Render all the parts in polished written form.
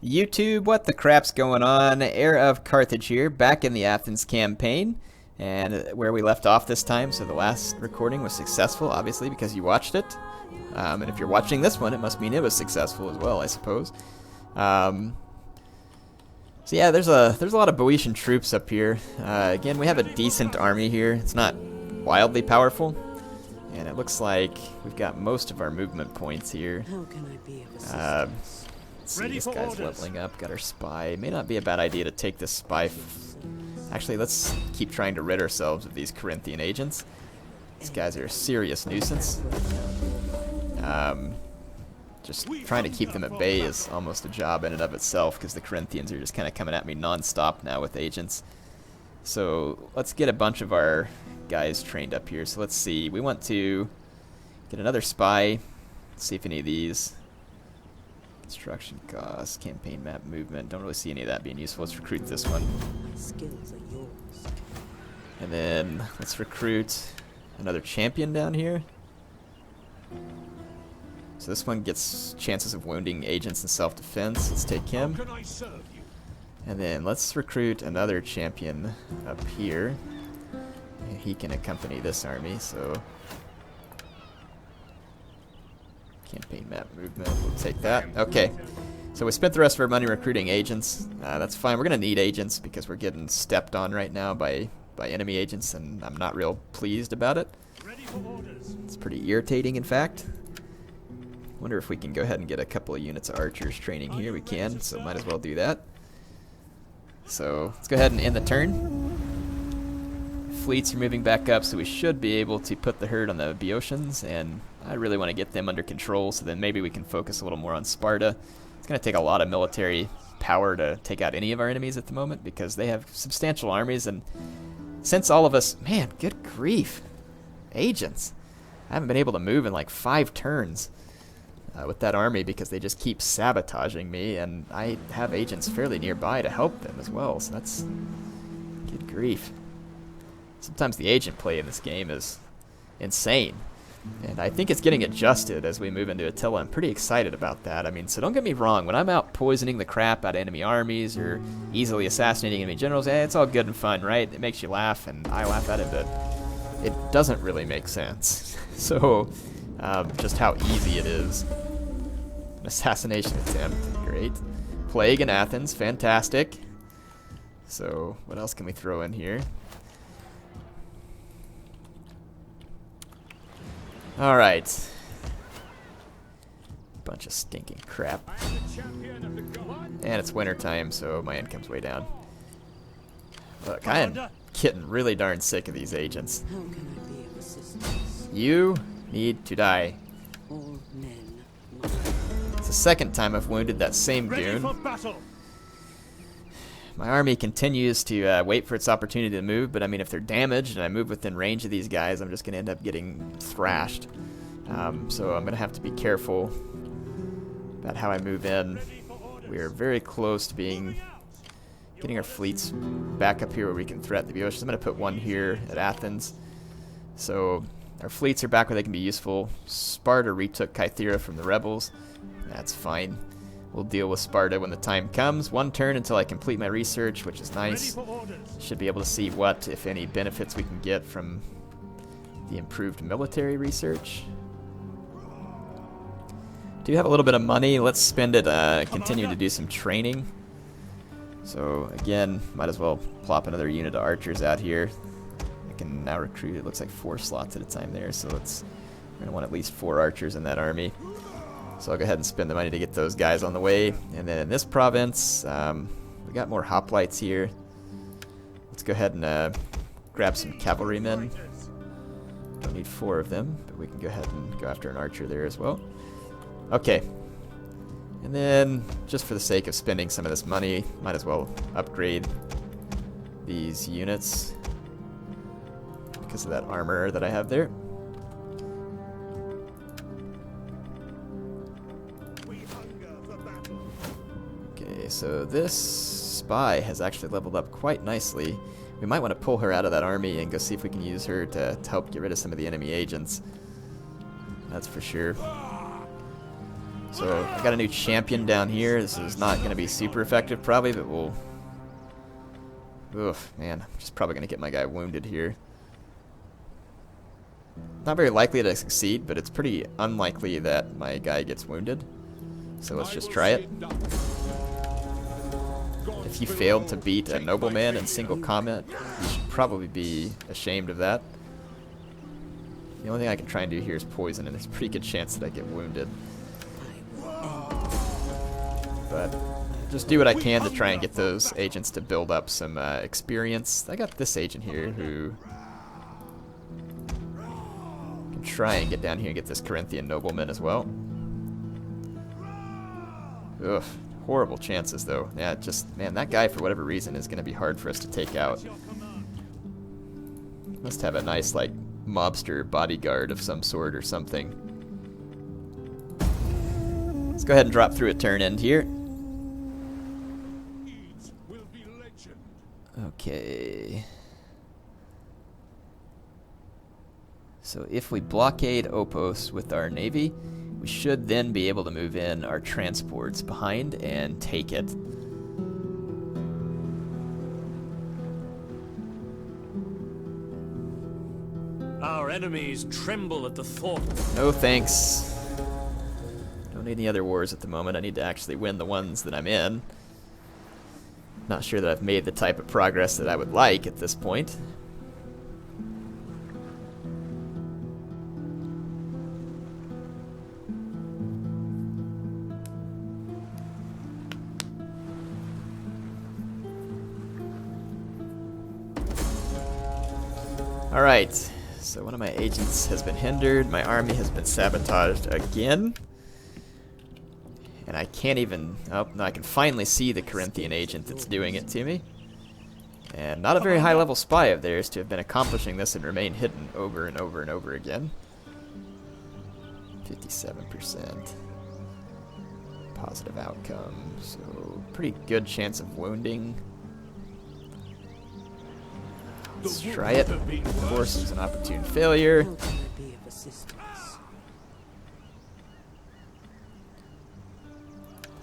YouTube, what the crap's going on? Heir of Carthage here, back in the Athens campaign, and where we left off this time. So the last recording was successful, obviously, because you watched it. And if you're watching this one, it must mean it was successful as well, I suppose. So yeah, there's a lot of Boeotian troops up here. Again, we have a decent army here. It's not wildly powerful, and it looks like we've got most of our movement points here. How can I be of assistance? See, this guy's leveling up, got our spy. May not be a bad idea to take this spy. Actually, let's keep trying to rid ourselves of these Corinthian agents. These guys are a serious nuisance. Just trying to keep them at bay is almost a job in and of itself, because the Corinthians are just kind of coming at me non-stop now with agents. So let's get a bunch of our guys trained up here. So let's see, we want to get another spy. Let's see if any of these... Construction costs, campaign map movement. Don't really see any of that being useful. Let's recruit this one. My skills are yours. And then let's recruit another champion down here. So this one gets chances of wounding agents in self-defense. Let's take him. And then let's recruit another champion up here. And he can accompany this army, so... Campaign map movement, we'll take that. Okay, so we spent the rest of our money recruiting agents. That's fine. We're going to need agents because we're getting stepped on right now by enemy agents, and I'm not real pleased about it. It's pretty irritating, in fact. Wonder if we can go ahead and get a couple of units of archers training here. We can, so might as well do that. So let's go ahead and end the turn. Fleets are moving back up, so we should be able to put the herd on the Boeotians, and I really want to get them under control, so then maybe we can focus a little more on Sparta. It's going to take a lot of military power to take out any of our enemies at the moment, because they have substantial armies, and since all of us... Man, good grief. Agents. I haven't been able to move in like 5 turns with that army, because they just keep sabotaging me, and I have agents fairly nearby to help them as well, so that's... Good grief. Sometimes the agent play in this game is insane. And I think it's getting adjusted as we move into Attila. I'm pretty excited about that. I mean, so don't get me wrong. When I'm out poisoning the crap out of enemy armies or easily assassinating enemy generals, it's all good and fun, right? It makes you laugh, and I laugh at it, but it doesn't really make sense. So, just how easy it is. An assassination attempt, great. Plague in Athens, fantastic. So, what else can we throw in here? Alright. Bunch of stinking crap. And it's winter time, so my income's way down. Look, I am getting really darn sick of these agents. How can I be of assistance? You need to die. All men. It's the second time I've wounded that same goon. My army continues to wait for its opportunity to move, but I mean, if they're damaged and I move within range of these guys, I'm just going to end up getting thrashed. So I'm going to have to be careful about how I move in. We are very close to getting our fleets back up here where we can threaten the Boeotians. I'm going to put one here at Athens. So our fleets are back where they can be useful. Sparta retook Kythera from the rebels. That's fine. We'll deal with Sparta when the time comes. 1 turn until I complete my research, which is nice. Should be able to see what, if any, benefits we can get from the improved military research. Do have a little bit of money. Let's spend it continue to do some training. So again, might as well plop another unit of archers out here. I can now recruit, it looks like 4 slots at a time there, so we're going to want at least 4 archers in that army. So I'll go ahead and spend the money to get those guys on the way. And then in this province, we got more hoplites here. Let's go ahead and grab some cavalrymen. Don't need 4 of them, but we can go ahead and go after an archer there as well. Okay. And then, just for the sake of spending some of this money, might as well upgrade these units because of that armor that I have there. So this spy has actually leveled up quite nicely. We might want to pull her out of that army and go see if we can use her to help get rid of some of the enemy agents. That's for sure. So I got a new champion down here. This is not going to be super effective probably, but we'll... Oof, man. I'm just probably going to get my guy wounded here. Not very likely to succeed, but it's pretty unlikely that my guy gets wounded. So let's just try it. If you failed to beat a nobleman in single combat, you should probably be ashamed of that. The only thing I can try and do here is poison, and there's a pretty good chance that I get wounded. But just do what I can to try and get those agents to build up some experience. I got this agent here who can try and get down here and get this Corinthian nobleman as well. Ugh, horrible chances though. Yeah, just, man, that guy for whatever reason is going to be hard for us to take out. Must have a nice, like, mobster bodyguard of some sort or something. Let's go ahead and drop through a turn end here. Okay. So if we blockade Opos with our navy, we should then be able to move in our transports behind and take it. Our enemies tremble at the thought. No thanks. Don't need any other wars at the moment. I need to actually win the ones that I'm in. Not sure that I've made the type of progress that I would like at this point. Alright, so one of my agents has been hindered. My army has been sabotaged again. And I can't even... Oh, no, I can finally see the Corinthian agent that's doing it to me. And not a very high level spy of theirs to have been accomplishing this and remain hidden over and over and over again. 57%. Positive outcome. So, pretty good chance of wounding. Let's try it. Of course, it was an opportune failure. How can I be of assistance?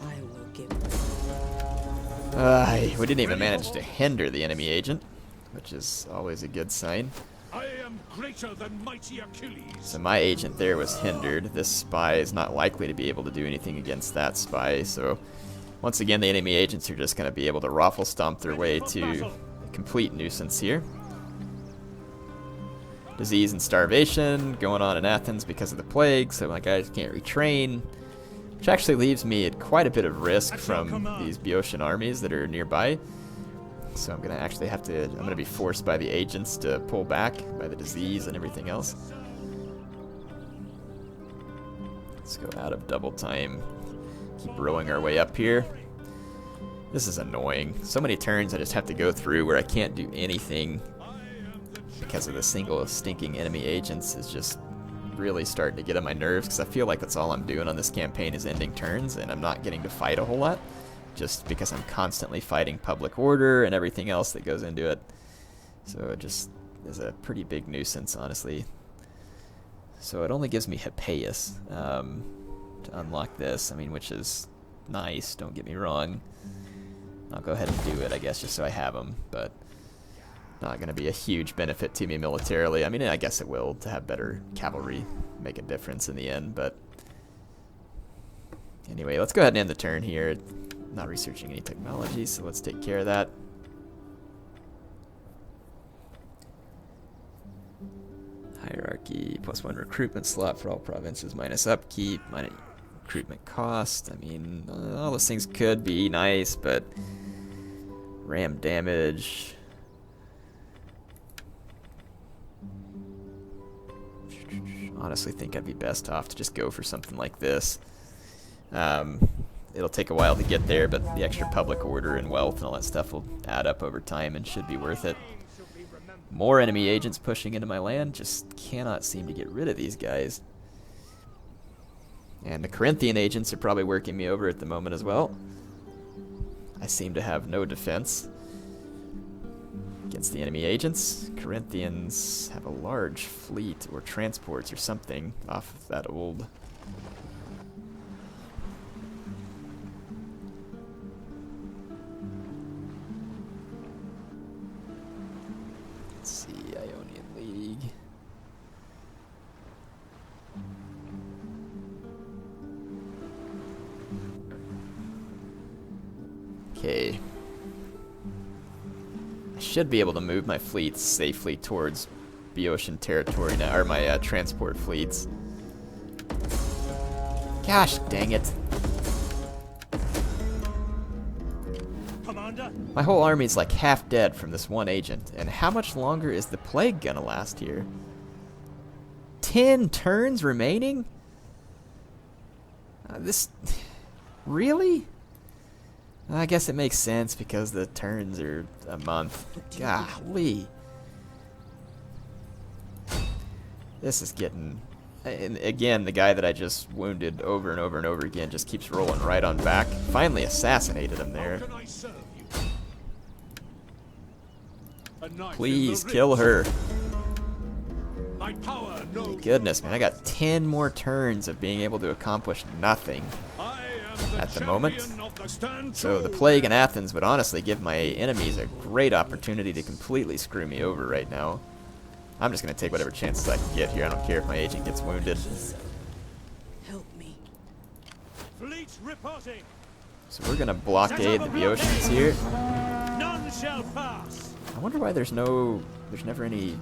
I will give. We didn't even manage to hinder the enemy agent, which is always a good sign. I am greater than mighty Achilles. So my agent there was hindered. This spy is not likely to be able to do anything against that spy, so once again the enemy agents are just going to be able to raffle stomp their way to a complete nuisance here. Disease and starvation going on in Athens because of the plague, so my guys can't retrain, which actually leaves me at quite a bit of risk from these Boeotian armies that are nearby. So I'm going to actually have to, I'm going to be forced by the agents to pull back by the disease and everything else. Let's go out of double time. Keep rowing our way up here. This is annoying. So many turns I just have to go through where I can't do anything because of the single stinking enemy agents is just really starting to get on my nerves, because I feel like that's all I'm doing on this campaign is ending turns, and I'm not getting to fight a whole lot, just because I'm constantly fighting public order and everything else that goes into it. So it just is a pretty big nuisance, honestly. So it only gives me Hippeus to unlock this, I mean, which is nice, don't get me wrong. I'll go ahead and do it, I guess, just so I have them, but not going to be a huge benefit to me militarily. I mean, I guess it will, to have better cavalry make a difference in the end, but anyway, let's go ahead and end the turn here. Not researching any technology, so let's take care of that. Hierarchy, +1 recruitment slot for all provinces, minus upkeep, minus recruitment cost. I mean, all those things could be nice, but ram damage. Honestly think I'd be best off to just go for something like this. It'll take a while to get there, but the extra public order and wealth and all that stuff will add up over time and should be worth it. More enemy agents pushing into my land. Just cannot seem to get rid of these guys. And the Corinthian agents are probably working me over at the moment as well. I seem to have no defense against the enemy agents. Corinthians have a large fleet or transports or something off of that old the Ionian League. Okay. I should be able to move my fleets safely towards Boeotian territory now, or my transport fleets. Gosh dang it. Commander? My whole army's like half dead from this one agent. And how much longer is the plague gonna last here? 10 turns remaining? This... Really? I guess it makes sense because the turns are a month. Golly. This is getting... And again, the guy that I just wounded over and over and over again just keeps rolling right on back. Finally assassinated him there. Please kill her. Goodness, man, I got 10 more turns of being able to accomplish nothing at the moment. So the plague in Athens would honestly give my enemies a great opportunity to completely screw me over right now. I'm just going to take whatever chances I can get here. I don't care if my agent gets wounded. Help me. Fleet reporting. So we're going to blockade the Boeotians here. None shall pass. I wonder why there's never any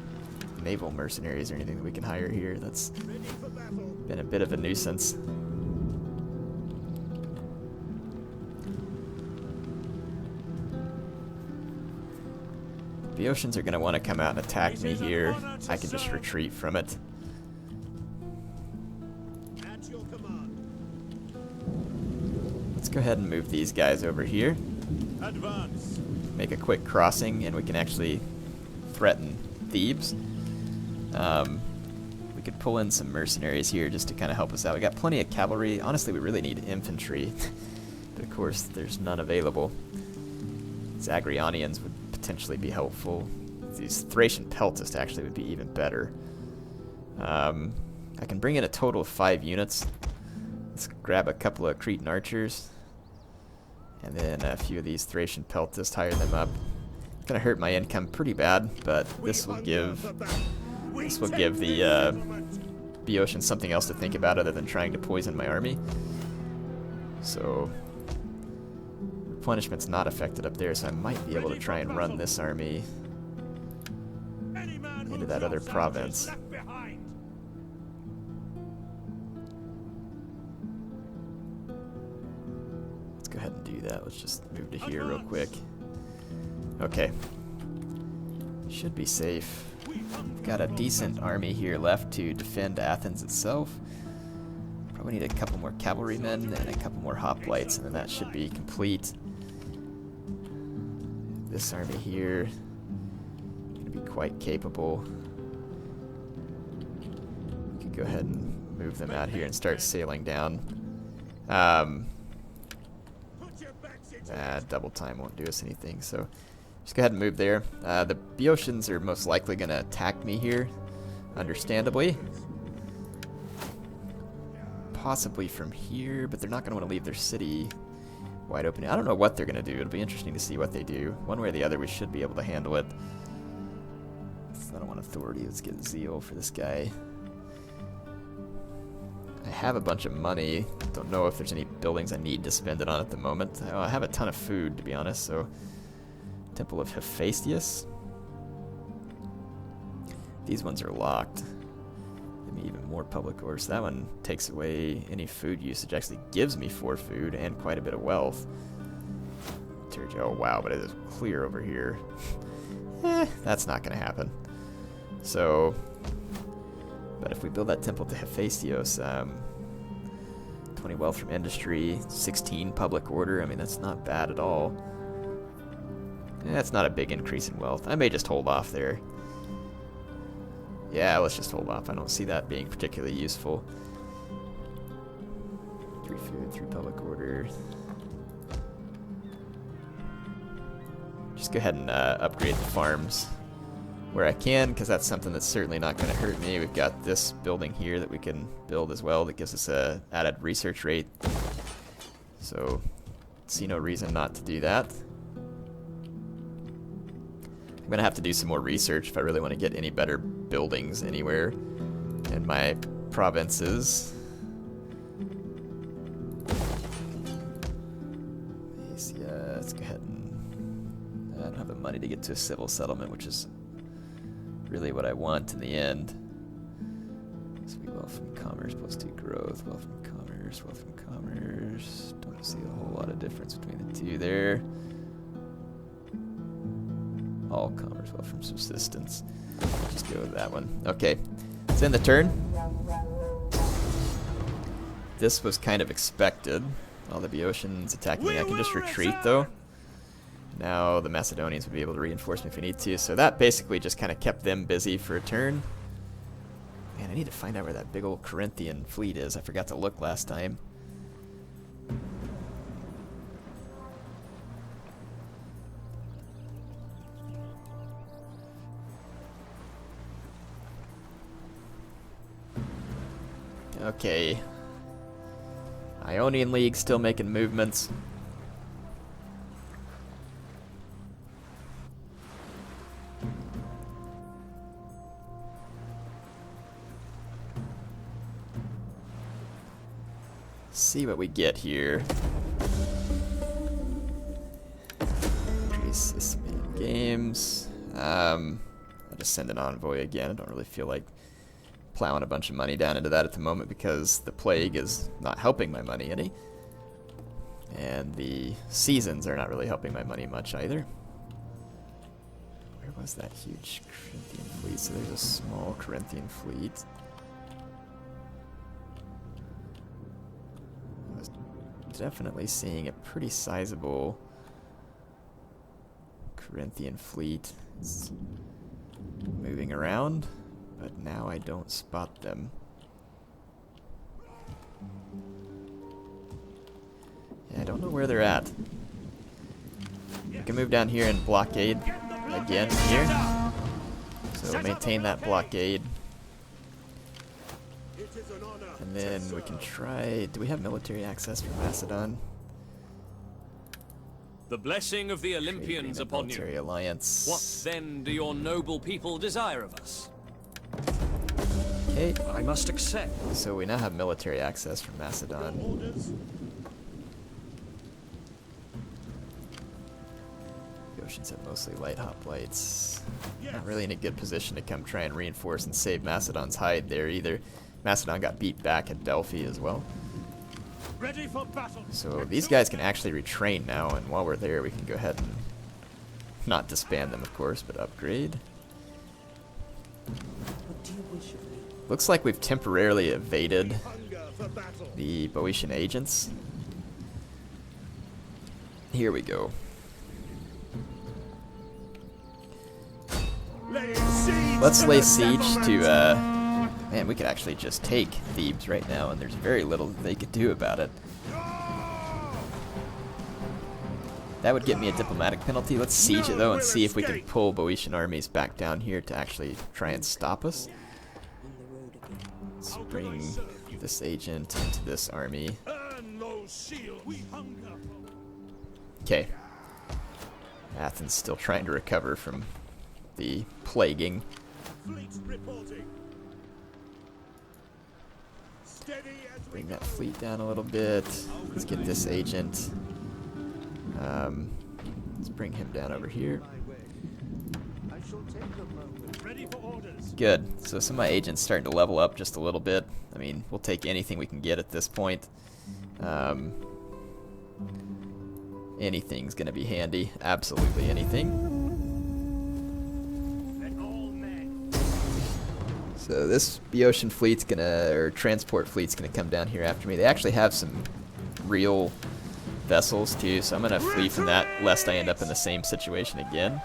naval mercenaries or anything that we can hire here. That's been a bit of a nuisance. Boeotians are going to want to come out and attack me here. I can just retreat from it. Let's go ahead and move these guys over here. Advance. Make a quick crossing and we can actually threaten Thebes. We could pull in some mercenaries here just to kind of help us out. We got plenty of cavalry. Honestly, we really need infantry. But of course, there's none available. Zagreanians would potentially be helpful. These Thracian Peltists actually would be even better. I can bring in a total of 5 units. Let's grab a couple of Cretan archers. And then a few of these Thracian Peltists, hire them up. It's gonna hurt my income pretty bad, but this will give the Boeotians something else to think about other than trying to poison my army. So replenishment's not affected up there, so I might be able to try and run this army into that other province. Let's go ahead and do that. Let's just move to here real quick. Okay. Should be safe. We've got a decent army here left to defend Athens itself. Probably need a couple more cavalrymen and a couple more hoplites, and then that should be complete. This army here going to be quite capable. We could go ahead and move them out here and start sailing down. Double time won't do us anything, so just go ahead and move there. The Boeotians are most likely going to attack me here, understandably. Possibly from here, but they're not going to want to leave their city wide open. I don't know what they're going to do. It'll be interesting to see what they do. One way or the other, we should be able to handle it. I don't want authority. Let's get zeal for this guy. I have a bunch of money. Don't know if there's any buildings I need to spend it on at the moment. I have a ton of food, to be honest, so... Temple of Hephaestus. These ones are locked. Give me even more public orders. That one takes away any food usage. Actually gives me 4 food and quite a bit of wealth. Oh wow, but it is clear over here. That's not going to happen. So, but if we build that temple to Hephaestus, 20 wealth from industry, 16 public order. I mean, that's not bad at all. That's not a big increase in wealth. I may just hold off there. Yeah, let's just hold off. I don't see that being particularly useful. 3 food, 3 public order. Just go ahead and upgrade the farms where I can, because that's something that's certainly not going to hurt me. We've got this building here that we can build as well that gives us a added research rate. So, see no reason not to do that. I'm going to have to do some more research if I really want to get any better buildings anywhere in my provinces. Let's go ahead and... I don't have the money to get to a civil settlement, which is really what I want in the end. So we wealth from commerce plus 2 growth, wealth from commerce, wealth from commerce. Don't see a whole lot of difference between the two there. All commerce, wealth from subsistence. Just go with that one. Okay, it's in the turn. This was kind of expected. All the Boeotians attacking me. I can just retreat though. Now the Macedonians would be able to reinforce me if we need to. So that basically just kind of kept them busy for a turn. Man, I need to find out where that big old Corinthian fleet is. I forgot to look last time. Okay. Ionian League still making movements. See what we get here. Increase this in games. I'll just send an envoy again. I don't really feel like plowing a bunch of money down into that at the moment because the plague is not helping my money any. And the seasons are not really helping my money much either. Where was that huge Corinthian fleet? So there's a small Corinthian fleet. I was definitely seeing a pretty sizable Corinthian fleet. It's moving around. But now I don't spot them. Yeah, I don't know where they're at. We can move down here and blockade again here. So maintain that blockade. And then we can try... Do we have military access from Macedon? The blessing of the Olympians upon you. Military alliance. What then do your noble people desire of us? Okay. I must accept. So we now have military access from Macedon. The oceans have mostly light hoplites. Not really in a good position to come try and reinforce and save Macedon's hide there either. Macedon got beat back at Delphi as well. Ready for battle. So these guys can actually retrain now, and while we're there we can go ahead and not disband them, of course, but upgrade. What do you wish of me? Looks like we've temporarily evaded the Boeotian agents. Here we go. Let's lay siege to, man, we could actually just take Thebes right now, and there's very little that they could do about it. That would get me a diplomatic penalty. Let's siege it, though, and see if we can pull Boeotian armies back down here to actually try and stop us. Let's bring this agent into this army. Okay. Athens still trying to recover from the plaguing. Bring that fleet down a little bit. Let's get this agent. Let's bring him down over here. Good. So some of my agents starting to level up just a little bit. I mean, we'll take anything we can get at this point. Anything's going to be handy. Absolutely anything. So this Boeotian fleet's gonna, or transport fleet's gonna come down here after me. They actually have some real vessels too, so I'm gonna flee from that lest I end up in the same situation again.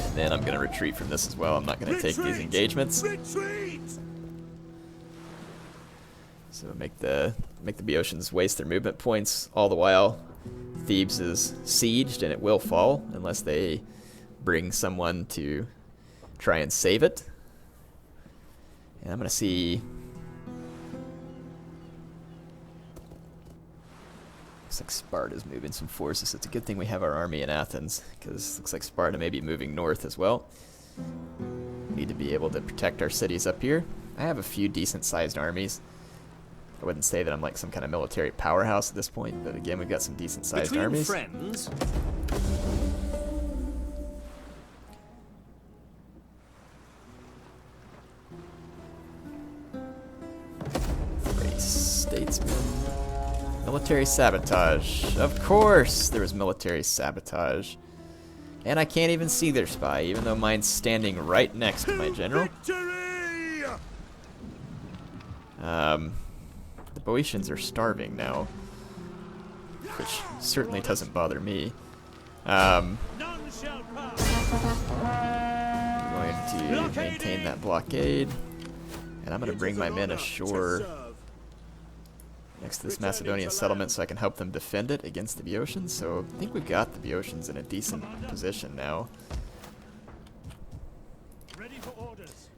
And then I'm gonna retreat from this as well. I'm not gonna take these engagements. So make the Boeotians waste their movement points. All the while, Thebes is sieged and it will fall unless they bring someone to try and save it. And I'm gonna see Looks like Sparta's moving some forces. It's a good thing we have our army in Athens, because looks like Sparta may be moving north as well. We need to be able to protect our cities up here. I have a few decent-sized armies. I wouldn't say that I'm like some kind of military powerhouse at this point, but again, we've got some decent-sized armies. Friends. Great statesman. Military sabotage. Of course there was military sabotage. And I can't even see their spy, even though mine's standing right next to my general. The Boeotians are starving now, which certainly doesn't bother me. I'm going to maintain that blockade, and I'm going to bring my men ashore next to this Macedonian settlement so I can help them defend it against the Boeotians. So I think we've got the Boeotians in a decent position now.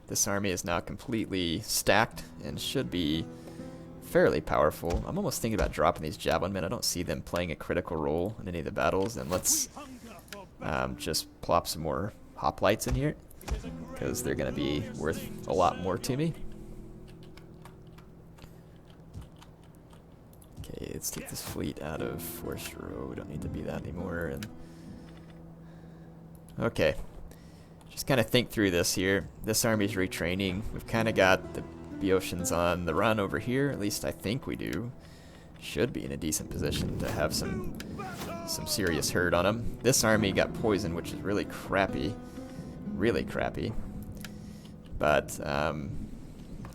This army is now completely stacked and should be fairly powerful. I'm almost thinking about dropping these javelin men. I don't see them playing a critical role in any of the battles. And let's just plop some more hoplites in here, because they're going to be worth a lot more to me. Okay, let's take this fleet out of Forest Row. We don't need to be that anymore. And okay, just kind of think through this here. This army's retraining. We've kind of got the Boeotians on the run over here. At least I think we do. Should be in a decent position to have some serious hurt on them. This army got poisoned, which is really crappy. Really crappy. But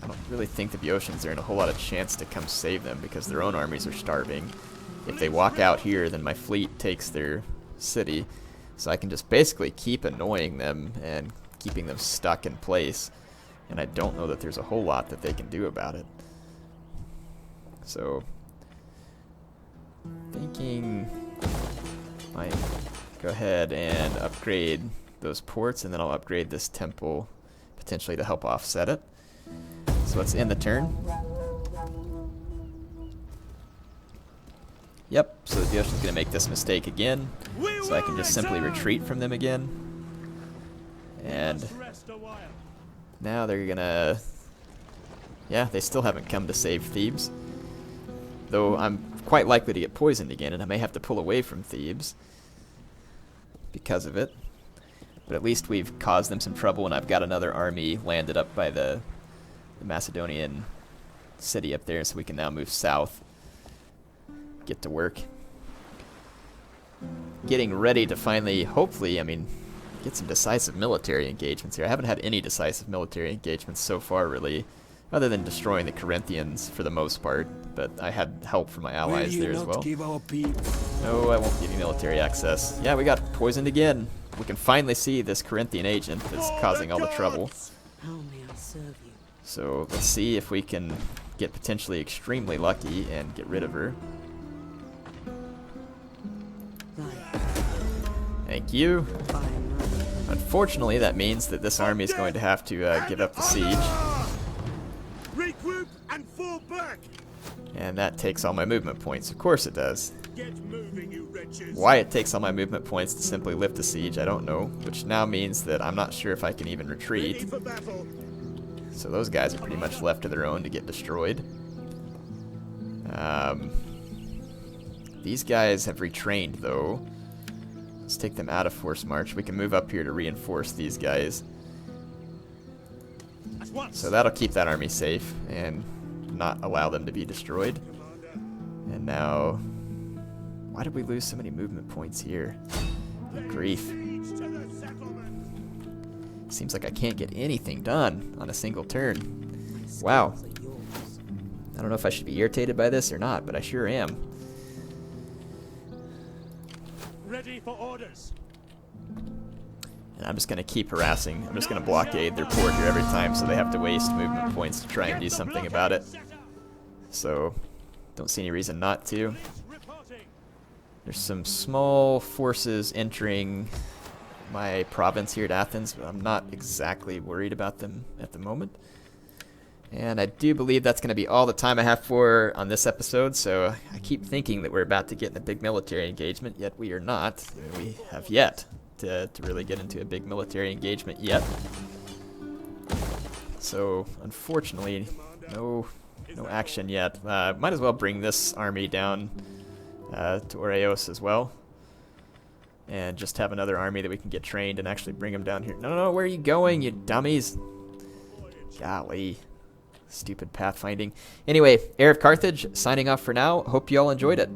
I don't really think the Boeotians are in a whole lot of chance to come save them, because their own armies are starving. If they walk out here, then my fleet takes their city. So I can just basically keep annoying them and keeping them stuck in place. And I don't know that there's a whole lot that they can do about it. So, thinking might go ahead and upgrade those ports, and then I'll upgrade this temple potentially to help offset it. So let's end the turn. Yep, so the Boeotian's going to make this mistake again. So I can just simply retreat from them again. And now they're going to... Yeah, they still haven't come to save Thebes. Though I'm quite likely to get poisoned again, and I may have to pull away from Thebes because of it. But at least we've caused them some trouble, and I've got another army landed up by the Macedonian city up there, so we can now move south. Get to work. Getting ready to finally, hopefully, I mean, get some decisive military engagements here. I haven't had any decisive military engagements so far, really, other than destroying the Corinthians for the most part, but I had help from my allies there as well. No, I won't give you military access. Yeah, we got poisoned again. We can finally see this Corinthian agent that's causing all the trouble. How may I serve you? So let's see if we can get potentially extremely lucky and get rid of her. Thank you. Unfortunately, that means that this army is going to have to give up the siege. Regroup and fall back. And that takes all my movement points. Of course it does. Get moving, you wretches. Why it takes all my movement points to simply lift the siege, I don't know. Which now means that I'm not sure if I can even retreat. Ready for battle. So those guys are pretty much left to their own to get destroyed. These guys have retrained, though. Let's take them out of force march. We can move up here to reinforce these guys. So that'll keep that army safe and not allow them to be destroyed. And now... Why did we lose so many movement points here? Good grief. Seems like I can't get anything done on a single turn. Wow. I don't know if I should be irritated by this or not, but I sure am. Ready for orders. And I'm just going to keep harassing. I'm just going to blockade their port here every time, so they have to waste movement points to try and do something about it. So, don't see any reason not to. There's some small forces entering my province here at Athens, but I'm not exactly worried about them at the moment. And I do believe that's going to be all the time I have for on this episode, so I keep thinking that we're about to get in a big military engagement, yet we are not. We have yet to really get into a big military engagement yet. So, unfortunately, no action yet. Might as well bring this army down to Oreos as well. And just have another army that we can get trained and actually bring them down here. No, where are you going, you dummies? Golly. Stupid pathfinding. Anyway, Heir of Carthage, signing off for now. Hope you all enjoyed it.